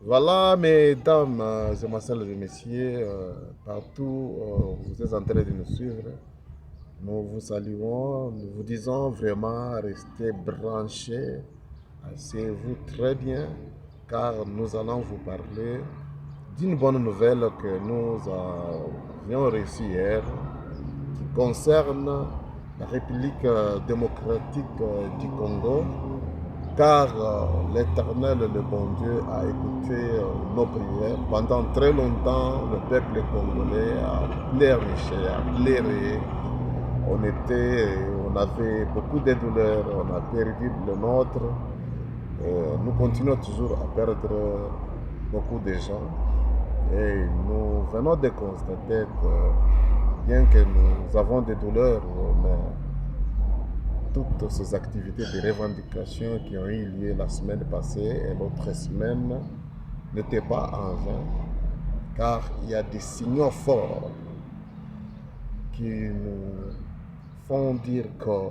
Voilà, mesdames, demoiselles et messieurs, partout où vous êtes en train de nous suivre, nous vous saluons, nous vous disons vraiment restez branchés, asseyez-vous très bien, car nous allons vous parler d'une bonne nouvelle que nous avions reçue hier, qui concerne la République démocratique du Congo, car l'Éternel, le bon Dieu, a écouté nos prières. Pendant très longtemps, le peuple congolais a pleurniché, a pleuré. On avait beaucoup de douleurs, on a perdu le nôtre. Nous continuons toujours à perdre beaucoup de gens. Et nous venons de constater que, bien que nous avons des douleurs, mais toutes ces activités de revendication qui ont eu lieu la semaine passée et l'autre semaine n'étaient pas en vain, car il y a des signaux forts qui nous font dire que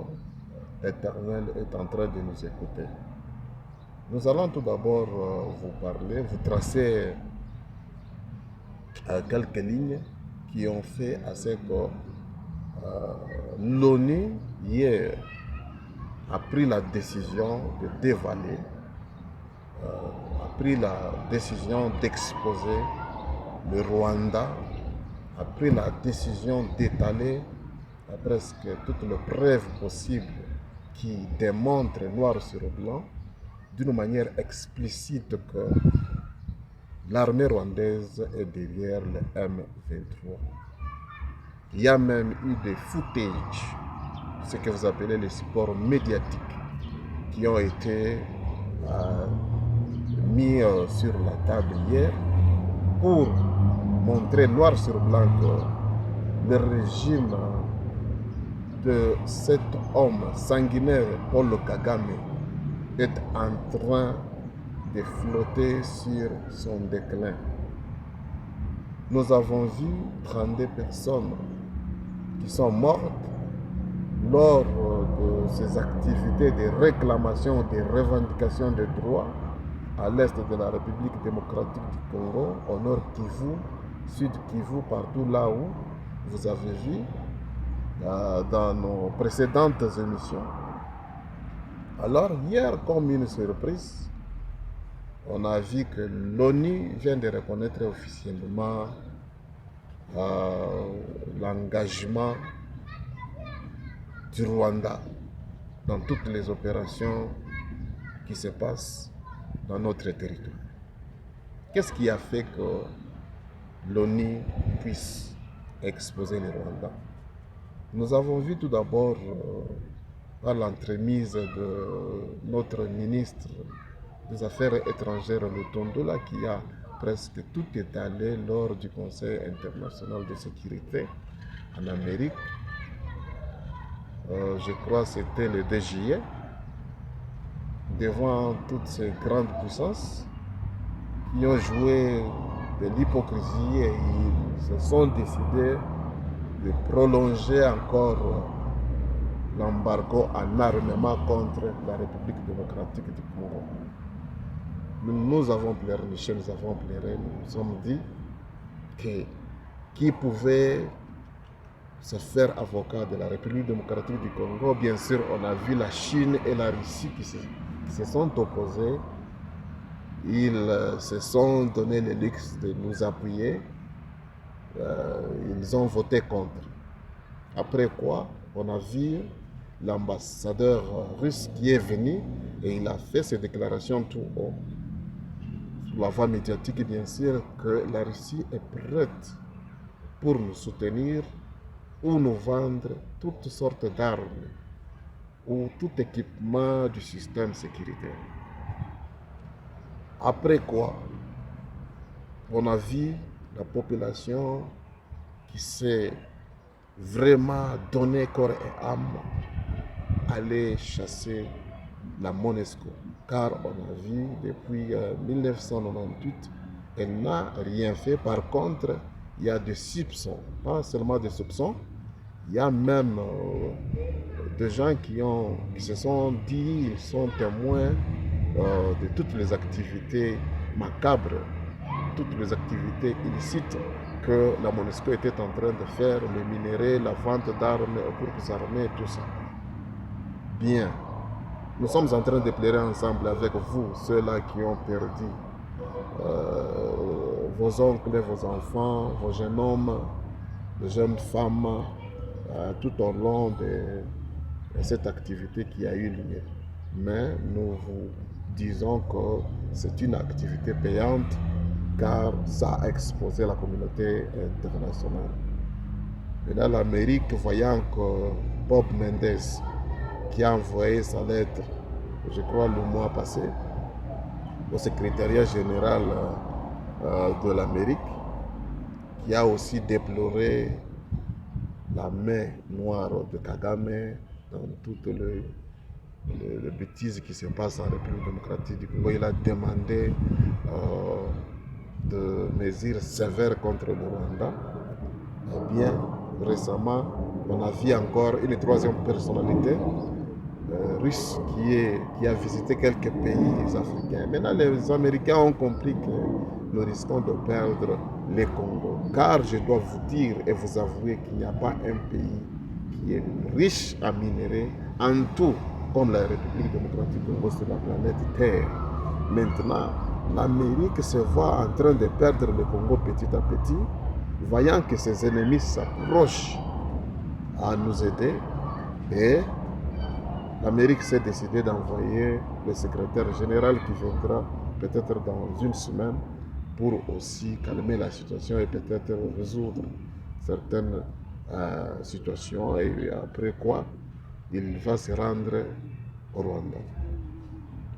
l'Éternel est en train de nous écouter. Nous allons tout d'abord vous parler, vous tracer quelques lignes qui ont fait à ce que l'ONU, hier, a pris la décision de dévaler, a pris la décision d'exposer le Rwanda, a pris la décision d'étaler presque toutes les preuves possibles qui démontrent noir sur blanc, d'une manière explicite, que l'armée rwandaise est derrière le M23. Il y a même eu des footages, ce que vous appelez les supports médiatiques, qui ont été mis sur la table hier pour montrer noir sur blanc que le régime de cet homme sanguinaire, Paul Kagame, est en train de flotter sur son déclin. Nous avons vu 32 personnes qui sont mortes lors de ces activités de réclamation, de revendication de droits à l'est de la République démocratique du Congo, au nord Kivu, sud Kivu, partout là où vous avez vu dans nos précédentes émissions. Alors hier, comme une surprise, on a vu que l'ONU vient de reconnaître officiellement l'engagement du Rwanda dans toutes les opérations qui se passent dans notre territoire. Qu'est-ce qui a fait que l'ONU puisse exposer le Rwanda? Nous avons vu tout d'abord par l'entremise de notre ministre des Affaires étrangères, Lutondola, qui a presque tout étalé lors du Conseil international de sécurité en Amérique. Je crois que c'était le 2 juillet, devant toutes ces grandes puissances qui ont joué de l'hypocrisie, et ils se sont décidés de prolonger encore l'embargo en armement contre la République démocratique du Congo. Nous avons pleurniché, nous avons pleuré, nous nous sommes dit que qui pouvait se faire avocat de la République démocratique du Congo? Bien sûr, on a vu la Chine et la Russie qui se sont opposés. Ils se sont donné le luxe de nous appuyer. Ils ont voté contre. Après quoi, on a vu l'ambassadeur russe qui est venu et il a fait ses déclarations tout haut, sous la voie médiatique bien sûr, que la Russie est prête pour nous soutenir ou nous vendre toutes sortes d'armes ou tout équipement du système sécuritaire. Après quoi, on a vu la population qui s'est vraiment donné corps et âme aller chasser la MONUSCO. Car on a vu depuis 1998, elle n'a rien fait. Par contre, il y a des soupçons, pas seulement des soupçons, il y a même des gens qui se sont dit, ils sont témoins de toutes les activités macabre, toutes les activités illicites que la MONUSCO était en train de faire, les minerais, la vente d'armes aux groupes armés, tout ça. Bien, nous sommes en train de pleurer ensemble avec vous, ceux-là qui ont perdu vos oncles, vos enfants, vos jeunes hommes, de jeunes femmes, tout au long de cette activité qui a eu lieu. Mais nous vous disons que c'est une activité payante car ça a exposé la communauté internationale. Et là, l'Amérique, voyant que Bob Mendes, qui a envoyé sa lettre, je crois le mois passé, au secrétariat général de l'Amérique, qui a aussi déploré la main noire de Kagame dans toutes les bêtises qui se passent en République démocratique du Congo. Il a demandé de mesures sévères contre le Rwanda. Eh bien, récemment, on a vu encore une troisième personnalité russe qui a visité quelques pays africains. Maintenant, les Américains ont compris que nous risquons de perdre les Congo. Car je dois vous dire et vous avouer qu'il n'y a pas un pays qui est riche en minerais, en tout, comme la République démocratique du Congo sur la planète Terre. Maintenant, l'Amérique se voit en train de perdre le Congo petit à petit, voyant que ses ennemis s'approchent à nous aider, et l'Amérique s'est décidée d'envoyer le secrétaire général qui viendra peut-être dans une semaine pour aussi calmer la situation et peut-être résoudre certaines situations, et après quoi il va se rendre au Rwanda.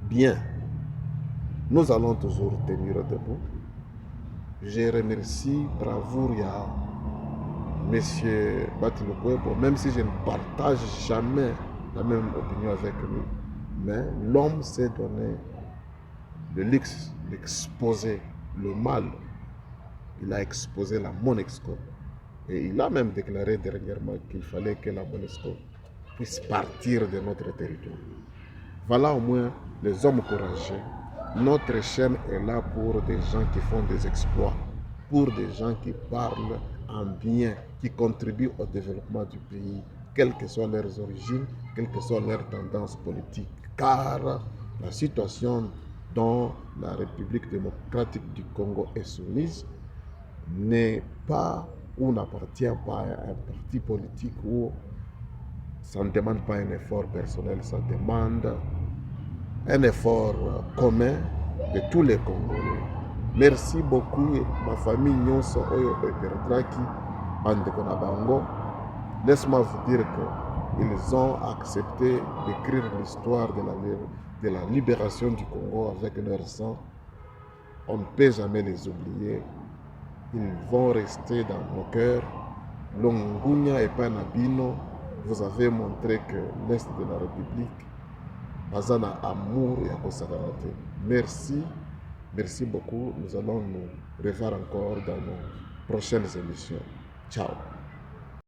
Bien, nous allons toujours tenir debout. Je remercie Bravouria, M. Batilogwebo, même si je ne partage jamais la même opinion avec lui, mais l'homme s'est donné le luxe d'exposer le mal. Il a exposé la MONUSCO et il a même déclaré dernièrement qu'il fallait que la MONUSCO puisse partir de notre territoire. Voilà au moins les hommes courageux. Notre chaîne est là pour des gens qui font des exploits, pour des gens qui parlent en bien, qui contribuent au développement du pays, quelles que soient leurs origines, quelles que soient leurs tendances politiques. Car la situation dont la République démocratique du Congo est soumise n'est pas ou n'appartient pas à un parti politique où ça ne demande pas un effort personnel, ça demande un effort commun de tous les Congolais. Merci beaucoup, ma famille Nyonso Oyo Eperetraki, Bandeko na Bango. Laisse-moi vous dire qu'ils ont accepté d'écrire l'histoire de la libération du Congo avec leur sang. On ne peut jamais les oublier. Ils vont rester dans nos cœurs. Longunya et Panabino, vous avez montré que l'Est de la République, Bazana amour et Akosakarate. Merci, merci beaucoup. Nous allons nous revoir encore dans nos prochaines émissions. Ciao.